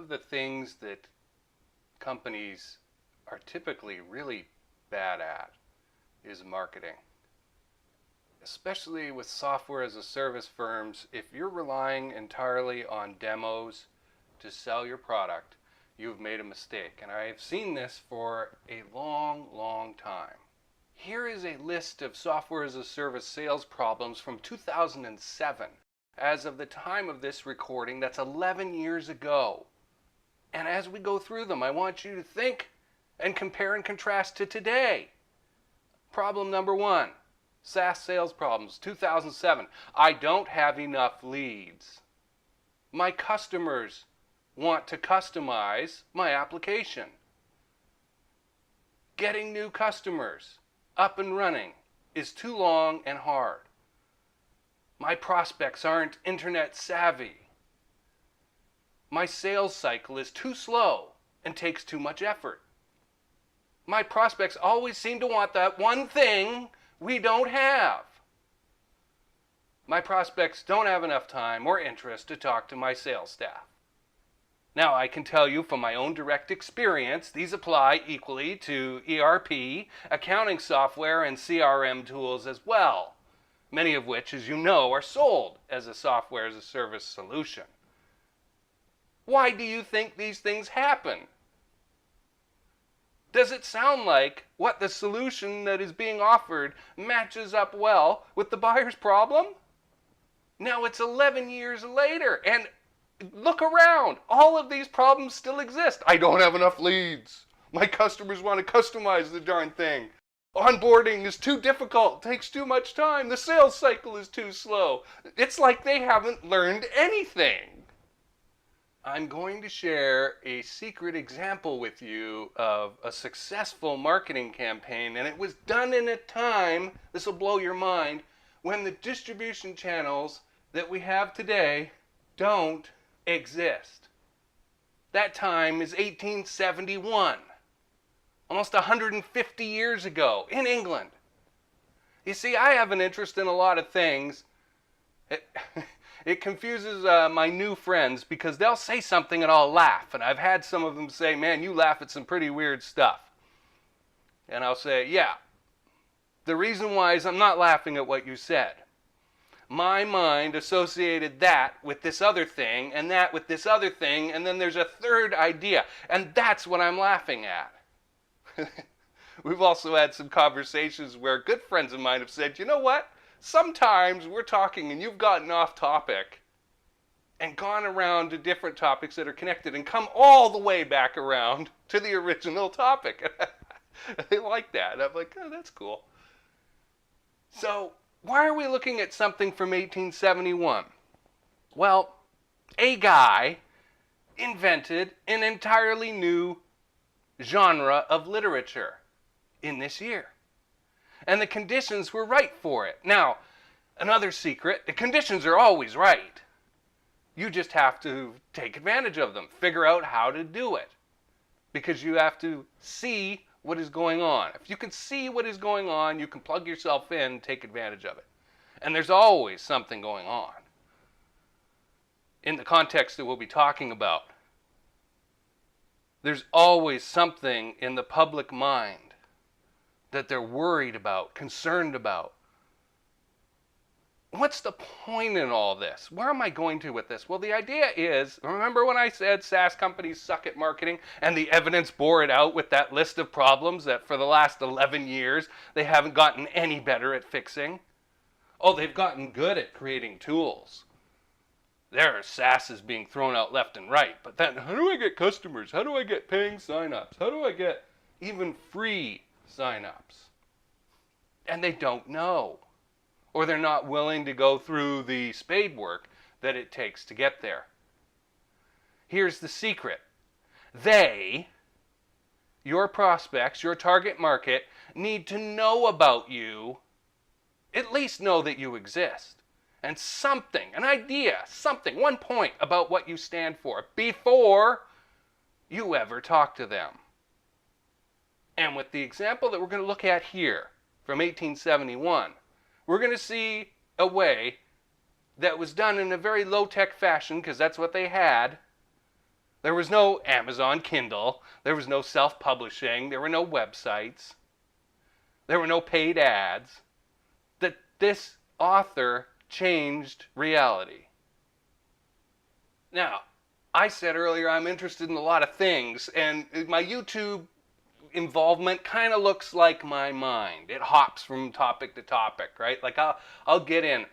of the things that companies are typically really bad at is marketing. Especially with software as a service firms, if you're relying entirely on demos to sell your product, you've made a mistake. And I have seen this for a long, long time. Here is a list of software as a service sales problems from 2007. As of the time of this recording, that's 11 years ago. And as we go through them, I want you to think and compare and contrast to today. Problem number 1, SaaS sales problems, 2007. I don't have enough leads. My customers want to customize my application. Getting new customers up and running is too long and hard. My prospects aren't internet savvy. My sales cycle is too slow and takes too much effort. My prospects always seem to want that one thing we don't have. My prospects don't have enough time or interest to talk to my sales staff. Now, I can tell you from my own direct experience, these apply equally to ERP, accounting software, and CRM tools as well, many of which, as you know, are sold as a software as a service solution. Why do you think these things happen? Does it sound like what the solution that is being offered matches up well with the buyer's problem? Now it's 11 years later, and look around. All of these problems still exist. I don't have enough leads. My customers want to customize the darn thing. Onboarding is too difficult, takes too much time. The sales cycle is too slow. It's like they haven't learned anything. I'm going to share a secret example with you of a successful marketing campaign, and it was done in a time, this will blow your mind, when the distribution channels that we have today don't exist. That time is 1871, almost 150 years ago in England. You see, I have an interest in a lot of things. It confuses my new friends because they'll say something and I'll laugh. And I've had some of them say, man, you laugh at some pretty weird stuff. And I'll say, yeah. The reason why is I'm not laughing at what you said. My mind associated that with this other thing and that with this other thing, and then there's a third idea. And that's what I'm laughing at. We've also had some conversations where good friends of mine have said, you know what? Sometimes we're talking and you've gotten off topic and gone around to different topics that are connected and come all the way back around to the original topic. They like that. And I'm like, oh, that's cool. So why are we looking at something from 1871? Well, a guy invented an entirely new genre of literature in this year. And the conditions were right for it. Now, another secret, the conditions are always right. You just have to take advantage of them, figure out how to do it. Because you have to see what is going on. If you can see what is going on, you can plug yourself in and take advantage of it. And there's always something going on in the context that we'll be talking about. There's always something in the public mind that they're worried about, concerned about. What's the point in all this? Where am I going to with this? Well, the idea is, remember when I said SaaS companies suck at marketing and the evidence bore it out with that list of problems that for the last 11 years they haven't gotten any better at fixing? Oh, they've gotten good at creating tools. There are SaaSes being thrown out left and right, but then how do I get customers? How do I get paying signups? How do I get even free signups? And they don't know. Or they're not willing to go through the spade work that it takes to get there. Here's the secret. They, your prospects, your target market, need to know about you, at least know that you exist. And something, an idea, something, one point about what you stand for before you ever talk to them. And with the example that we're going to look at here from 1871, we're going to see a way that was done in a very low-tech fashion, because that's what they had, There was no Amazon Kindle. There was no self-publishing. There were no websites. There were no paid ads. That this author changed reality. Now, I said earlier I'm interested in a lot of things, and my YouTube involvement kind of looks like my mind. It hops from topic to topic, right? Like I'll get in.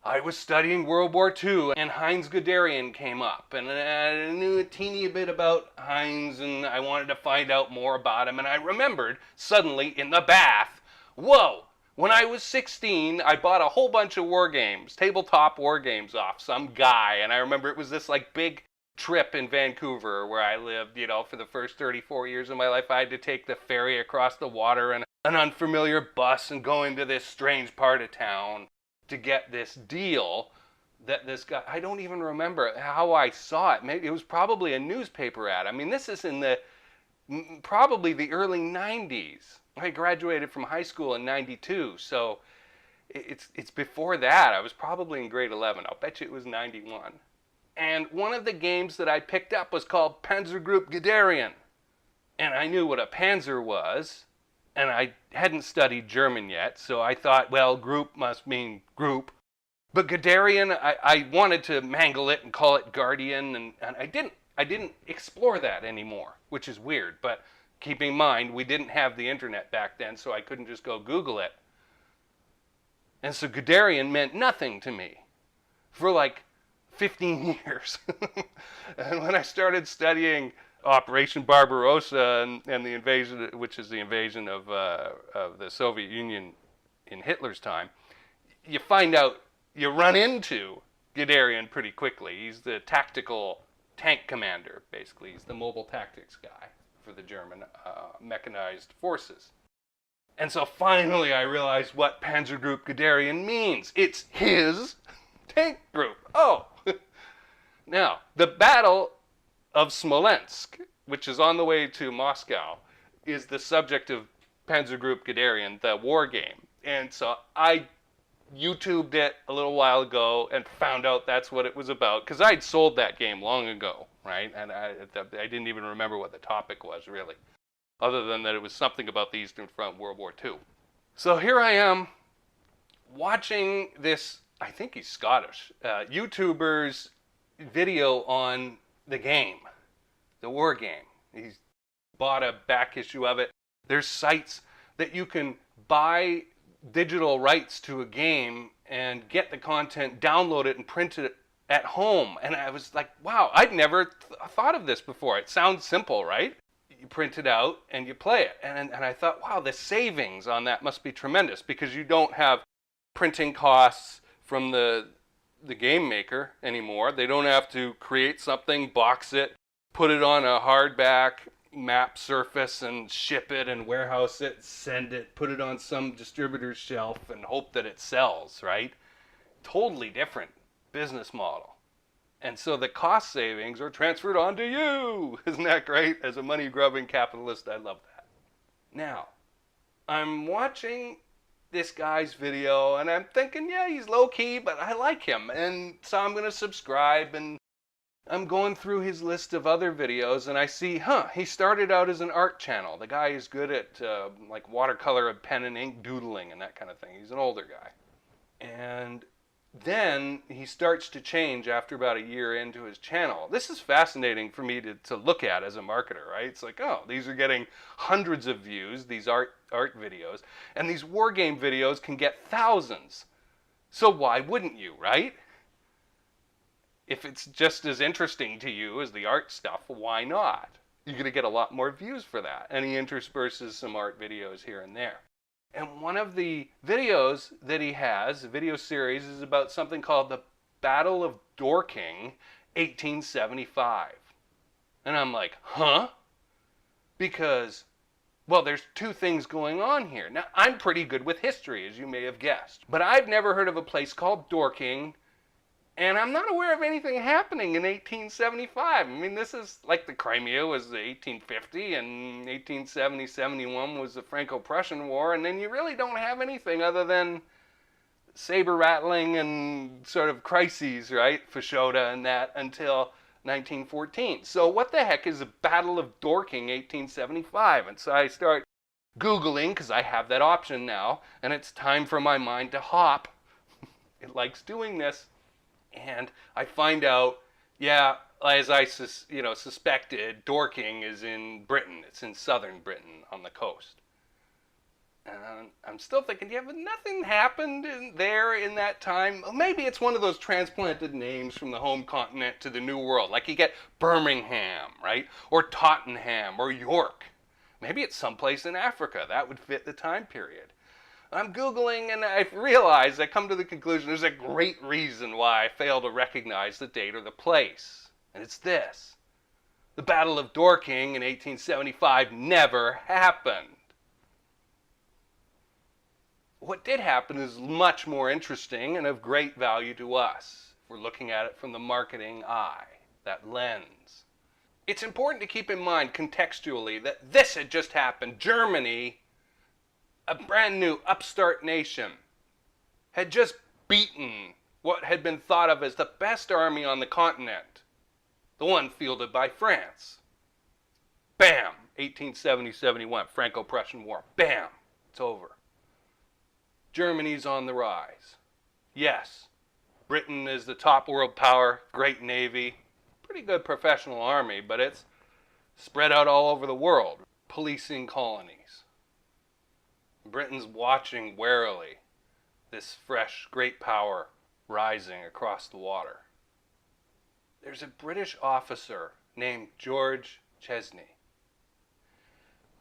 I was studying World War II, and Heinz Guderian came up, and I knew a teeny bit about Heinz, and I wanted to find out more about him, and I remembered suddenly in the bath, whoa, when I was 16, I bought a whole bunch of war games, tabletop war games off some guy, and I remember it was this like big trip in Vancouver where I lived, for the first 34 years of my life. I had to take the ferry across the water and an unfamiliar bus and go into this strange part of town to get this deal that this guy, I don't even remember how I saw it. Maybe it was probably a newspaper ad. I mean, this is in probably the early 90s. I graduated from high school in 92, so it's before that. I was probably in grade 11. I'll bet you it was 91. And one of the games that I picked up was called Panzergruppe Guderian. And I knew what a panzer was, and I hadn't studied German yet, so I thought, well, group must mean group. But Guderian, I wanted to mangle it and call it Guardian, and I didn't explore that anymore, which is weird. But keep in mind, we didn't have the internet back then, so I couldn't just go Google it. And so Guderian meant nothing to me for like 15 years. And when I started studying Operation Barbarossa and the invasion, which is the invasion of the Soviet Union in Hitler's time, you find out, you run into Guderian pretty quickly. He's the tactical tank commander, basically. He's the mobile tactics guy for the German mechanized forces. And so finally I realized what Panzergruppe Guderian means. It's his tank group. Oh! Now, the Battle of Smolensk, which is on the way to Moscow, is the subject of Panzergruppe Guderian, the war game. And so I YouTubed it a little while ago and found out that's what it was about, because I'd sold that game long ago, right? And I didn't even remember what the topic was, really, other than that it was something about the Eastern Front, World War II. So here I am watching this, I think he's Scottish, YouTuber's video on the game, the war game. He's bought a back issue of it. There's sites that you can buy digital rights to a game and get the content, download it, and print it at home. And I was like, wow, I'd never thought of this before. It sounds simple, right? You print it out and you play it. And I thought, wow, the savings on that must be tremendous, because you don't have printing costs from the game maker anymore. They don't have to create something, box it, put it on a hardback map surface and ship it and warehouse it, send it, put it on some distributor's shelf and hope that it sells, right? Totally different business model. And so the cost savings are transferred onto you. Isn't that great? As a money-grubbing capitalist, I love that. Now, I'm watching this guy's video and I'm thinking, yeah, he's low-key, but I like him. And so I'm going to subscribe, and I'm going through his list of other videos and I see, he started out as an art channel. The guy is good at like watercolor and pen and ink doodling and that kind of thing. He's an older guy. And then he starts to change after about a year into his channel. This is fascinating for me to look at as a marketer, right? It's like, oh, these are getting hundreds of views, these art videos, and these war game videos can get thousands. So why wouldn't you, right? If it's just as interesting to you as the art stuff, why not? You're going to get a lot more views for that. And he intersperses some art videos here and there. And one of the videos that he has, a video series, is about something called the Battle of Dorking, 1875. And I'm like, huh? Because, well, there's two things going on here. Now, I'm pretty good with history, as you may have guessed. But I've never heard of a place called Dorking, and I'm not aware of anything happening in 1875. I mean, this is like the Crimea was 1850, and 1870-71 was the Franco-Prussian War, and then you really don't have anything other than saber rattling and sort of crises, right? Fashoda and that, until 1914. So what the heck is the Battle of Dorking, 1875? And so I start Googling, because I have that option now, and it's time for my mind to hop. It likes doing this. And I find out, yeah, as I suspected, Dorking is in Britain. It's in southern Britain on the coast. And I'm still thinking, yeah, but nothing happened there in that time. Maybe it's one of those transplanted names from the home continent to the New World. Like you get Birmingham, right? Or Tottenham, or York. Maybe it's someplace in Africa. That would fit the time period. I'm Googling and I come to the conclusion there's a great reason why I fail to recognize the date or the place. And it's this. The Battle of Dorking in 1875 never happened. What did happen is much more interesting and of great value to us if we're looking at it from the marketing eye, that lens. It's important to keep in mind contextually that this had just happened. Germany, a brand new upstart nation, had just beaten what had been thought of as the best army on the continent, the one fielded by France. Bam! 1870-71, Franco-Prussian War. Bam! It's over. Germany's on the rise. Yes, Britain is the top world power, great navy, pretty good professional army, but it's spread out all over the world, policing colonies. Britain's watching warily this fresh, great power rising across the water. There's a British officer named George Chesney.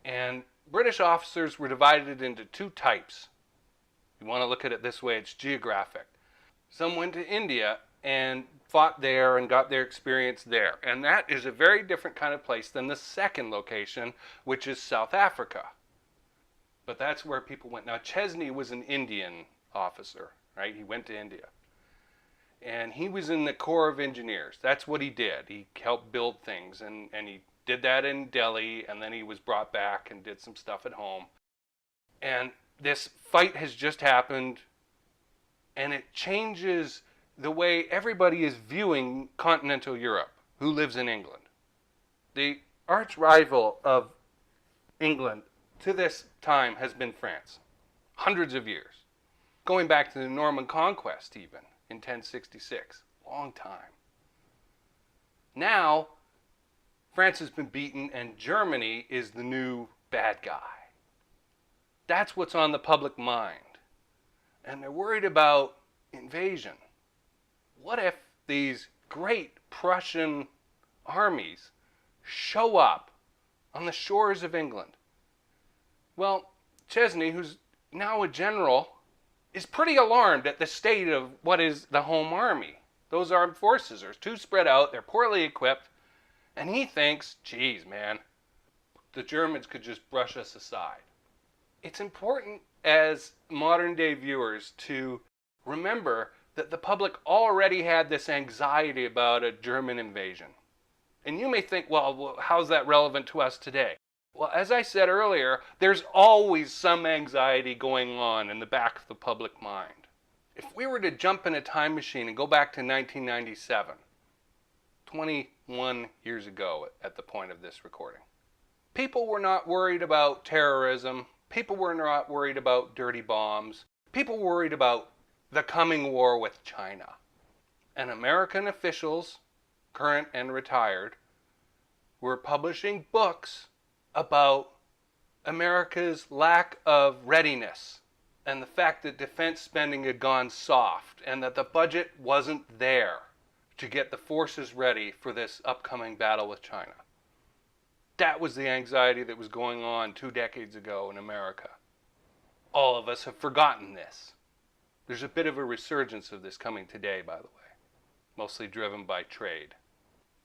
And British officers were divided into two types. You want to look at it this way, it's geographic. Some went to India and fought there and got their experience there. And that is a very different kind of place than the second location, which is South Africa. But that's where people went. Now, Chesney was an Indian officer, right? He went to India. And he was in the Corps of Engineers. That's what he did. He helped build things. And he did that in Delhi, and then he was brought back and did some stuff at home. And this fight has just happened, and it changes the way everybody is viewing continental Europe, who lives in England. The arch rival of England to this time has been France, hundreds of years, going back to the Norman Conquest even in 1066, long time. Now, France has been beaten and Germany is the new bad guy. That's what's on the public mind. And they're worried about invasion. What if these great Prussian armies show up on the shores of England? Well, Chesney, who's now a general, is pretty alarmed at the state of what is the home army. Those armed forces are too spread out, they're poorly equipped, and he thinks, geez, man, the Germans could just brush us aside. It's important as modern day viewers to remember that the public already had this anxiety about a German invasion. And you may think, well, how's that relevant to us today? Well, as I said earlier, there's always some anxiety going on in the back of the public mind. If we were to jump in a time machine and go back to 1997, 21 years ago at the point of this recording, people were not worried about terrorism. People were not worried about dirty bombs. People were worried about the coming war with China. And American officials, current and retired, were publishing books about America's lack of readiness and the fact that defense spending had gone soft and that the budget wasn't there to get the forces ready for this upcoming battle with China. That was the anxiety that was going on 2 decades ago in America. All of us have forgotten this. There's a bit of a resurgence of this coming today, by the way, mostly driven by trade.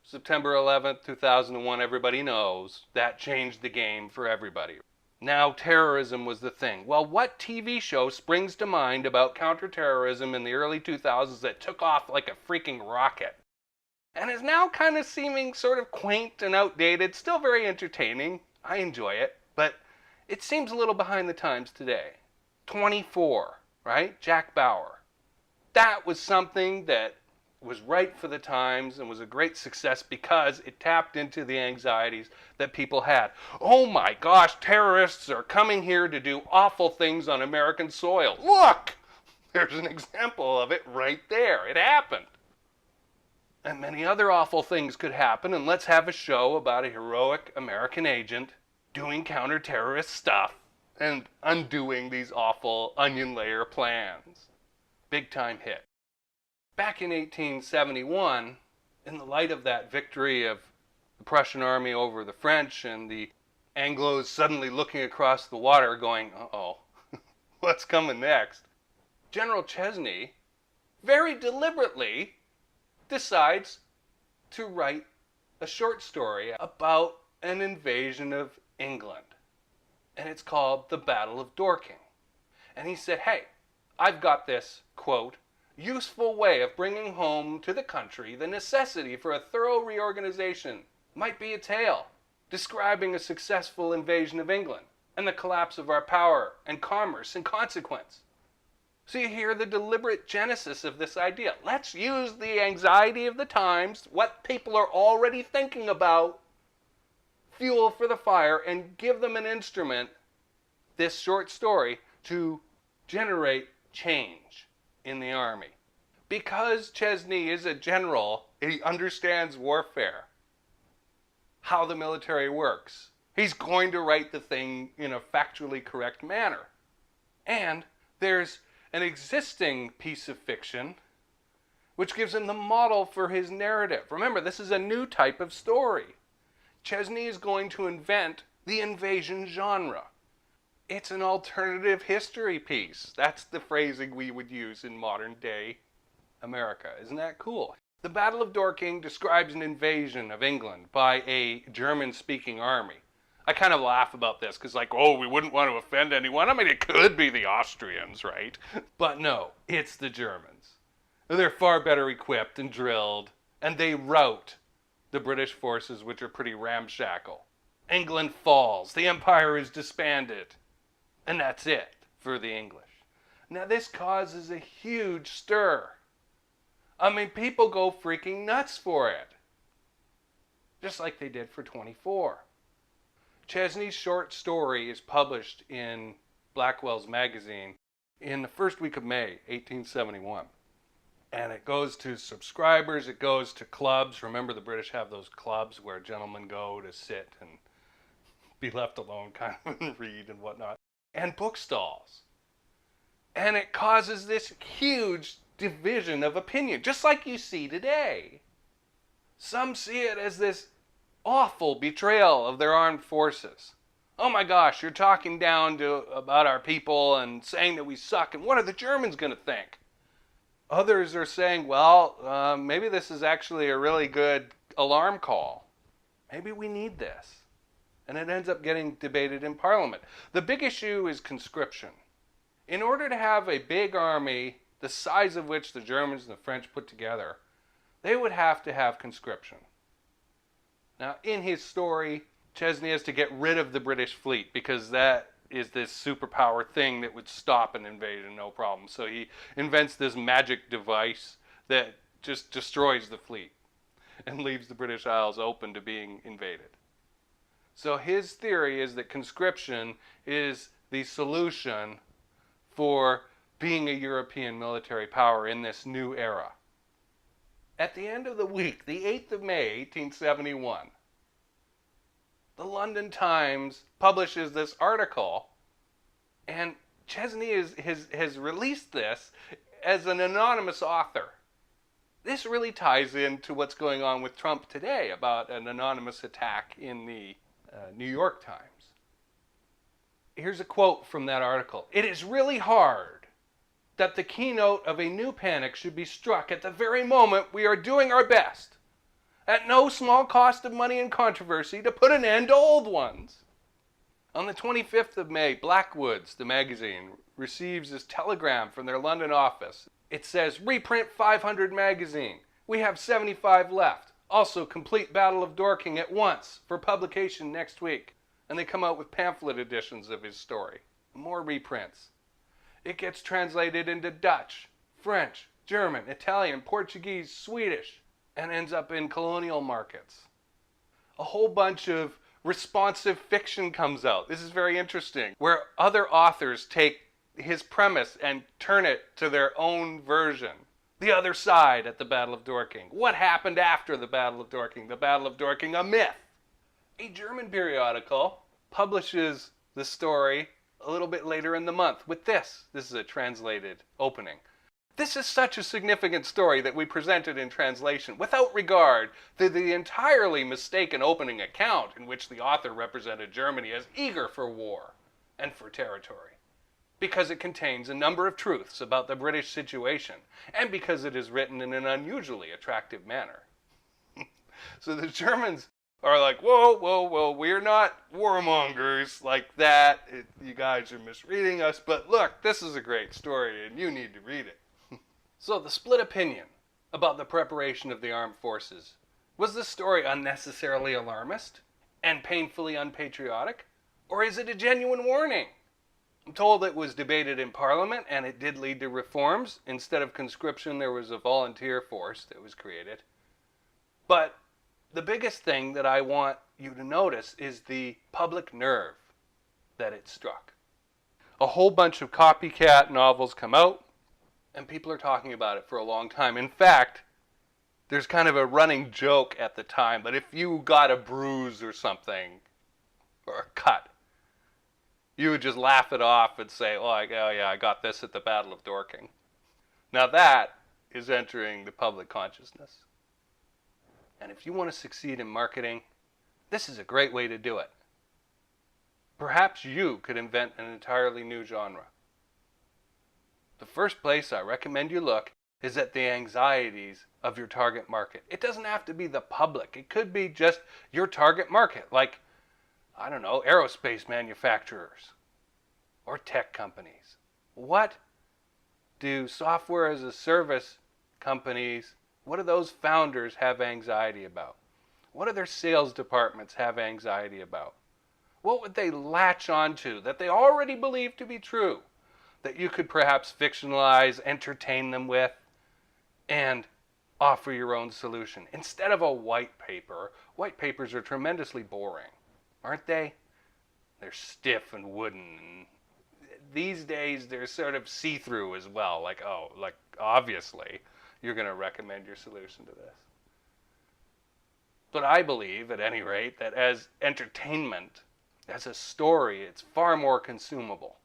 September 11th, 2001, everybody knows, that changed the game for everybody. Now terrorism was the thing. Well, what TV show springs to mind about counterterrorism in the early 2000s that took off like a freaking rocket? And is now kind of seeming sort of quaint and outdated, still very entertaining. I enjoy it, but it seems a little behind the times today. 24, right? Jack Bauer. That was something that was right for the times and was a great success because it tapped into the anxieties that people had. Oh my gosh, terrorists are coming here to do awful things on American soil. Look! There's an example of it right there. It happened. And many other awful things could happen, and let's have a show about a heroic American agent doing counter-terrorist stuff and undoing these awful onion layer plans. Big time hit. Back in 1871, in the light of that victory of the Prussian army over the French and the Anglos suddenly looking across the water going, uh-oh, what's coming next? General Chesney very deliberately decides to write a short story about an invasion of England. And it's called The Battle of Dorking. And he said, hey, I've got this, quote, useful way of bringing home to the country the necessity for a thorough reorganization. Might be a tale describing a successful invasion of England and the collapse of our power and commerce in consequence. So you hear the deliberate genesis of this idea. Let's use the anxiety of the times, what people are already thinking about, fuel for the fire, and give them an instrument, this short story, to generate change in the army. Because Chesney is a general, he understands warfare, how the military works. He's going to write the thing in a factually correct manner. And there's an existing piece of fiction which gives him the model for his narrative. Remember, this is a new type of story. Chesney is going to invent the invasion genre. It's an alternative history piece. That's the phrasing we would use in modern day America. Isn't that cool? The Battle of Dorking describes an invasion of England by a German-speaking army. I kind of laugh about this because, like, oh, we wouldn't want to offend anyone. I mean, it could be the Austrians, right? But no, it's the Germans. They're far better equipped and drilled, and they rout the British forces, which are pretty ramshackle. England falls. The empire is disbanded. And that's it for the English. Now, this causes a huge stir. I mean, people go freaking nuts for it. Just like they did for 24. Chesney's short story is published in Blackwell's magazine in the first week of May, 1871. And it goes to subscribers, it goes to clubs. Remember, the British have those clubs where gentlemen go to sit and be left alone, kind of, and read and whatnot. And bookstalls. And it causes this huge division of opinion, just like you see today. Some see it as this awful betrayal of their armed forces. Oh my gosh, you're talking down about our people and saying that we suck, and what are the Germans going to think? Others are saying, well, maybe this is actually a really good alarm call. Maybe we need this. And it ends up getting debated in Parliament. The big issue is conscription. In order to have a big army, the size of which the Germans and the French put together, they would have to have conscription. Now, in his story, Chesney has to get rid of the British fleet because that is this superpower thing that would stop an invasion, no problem. So he invents this magic device that just destroys the fleet and leaves the British Isles open to being invaded. So his theory is that conscription is the solution for being a European military power in this new era. At the end of the week, the 8th of May, 1871, the London Times publishes this article, and Chesney has released this as an anonymous author. This really ties into what's going on with Trump today about an anonymous attack in the New York Times. Here's a quote from that article. "It is really hard that the keynote of a new panic should be struck at the very moment we are doing our best, at no small cost of money and controversy, to put an end to old ones." On the 25th of May, Blackwoods, the magazine, receives this telegram from their London office. It says, "Reprint 500 magazine. We have 75 left. Also, complete Battle of Dorking at once for publication next week." And they come out with pamphlet editions of his story. More reprints. It gets translated into Dutch, French, German, Italian, Portuguese, Swedish, and ends up in colonial markets. A whole bunch of responsive fiction comes out. This is very interesting, where other authors take his premise and turn it to their own version. The other side at the Battle of Dorking. What happened after the Battle of Dorking? The Battle of Dorking, a myth. A German periodical publishes the story a little bit later in the month with this. This is a translated opening. This is such a significant story that we presented in translation without regard to the entirely mistaken opening account in which the author represented Germany as eager for war and for territory, because it contains a number of truths about the British situation and because it is written in an unusually attractive manner. So the Germans are like, whoa, we're not warmongers like that. You guys are misreading us, but look, this is a great story and you need to read it. So the split opinion about the preparation of the armed forces. Was this story unnecessarily alarmist and painfully unpatriotic? Or is it a genuine warning? I'm told it was debated in Parliament and it did lead to reforms. Instead of conscription, there was a volunteer force that was created. But the biggest thing that I want you to notice is the public nerve that it struck. A whole bunch of copycat novels come out, and people are talking about it for a long time. In fact, there's kind of a running joke at the time, but if you got a bruise or something, or a cut, you would just laugh it off and say, oh yeah, I got this at the Battle of Dorking. Now that is entering the public consciousness. And if you want to succeed in marketing, this is a great way to do it. Perhaps you could invent an entirely new genre. The first place I recommend you look is at the anxieties of your target market. It doesn't have to be the public. It could be just your target market, like, I don't know, aerospace manufacturers or tech companies. What do software as a service companies, what do those founders have anxiety about? What do their sales departments have anxiety about? What would they latch onto that they already believe to be true, that you could perhaps fictionalize, entertain them with, and offer your own solution? Instead of a white paper, white papers are tremendously boring, aren't they? They're stiff and wooden. These days, they're sort of see-through as well, like obviously, you're going to recommend your solution to this. But I believe, at any rate, that as entertainment, as a story, it's far more consumable.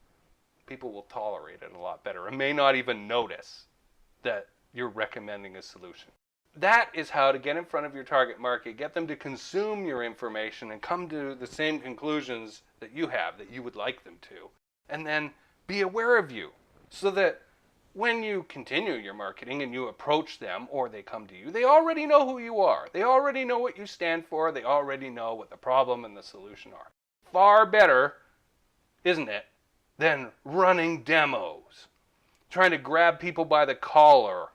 People will tolerate it a lot better and may not even notice that you're recommending a solution. That is how to get in front of your target market, get them to consume your information and come to the same conclusions that you have, that you would like them to, and then be aware of you so that when you continue your marketing and you approach them or they come to you, they already know who you are. They already know what you stand for. They already know what the problem and the solution are. Far better, isn't it, than running demos, trying to grab people by the collar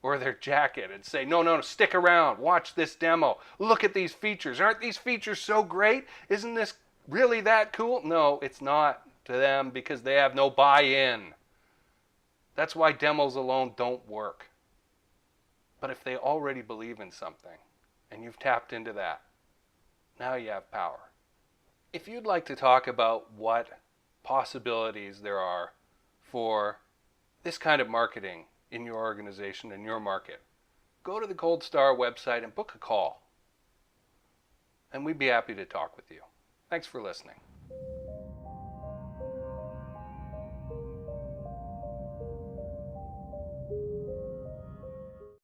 or their jacket and say, no, stick around, watch this demo, look at these features. Aren't these features so great? Isn't this really that cool? No, it's not to them because they have no buy-in. That's why demos alone don't work. But if they already believe in something and you've tapped into that, now you have power. If you'd like to talk about what possibilities there are for this kind of marketing in your organization and your market, go to the Gold Star website and book a call. And we'd be happy to talk with you. Thanks for listening.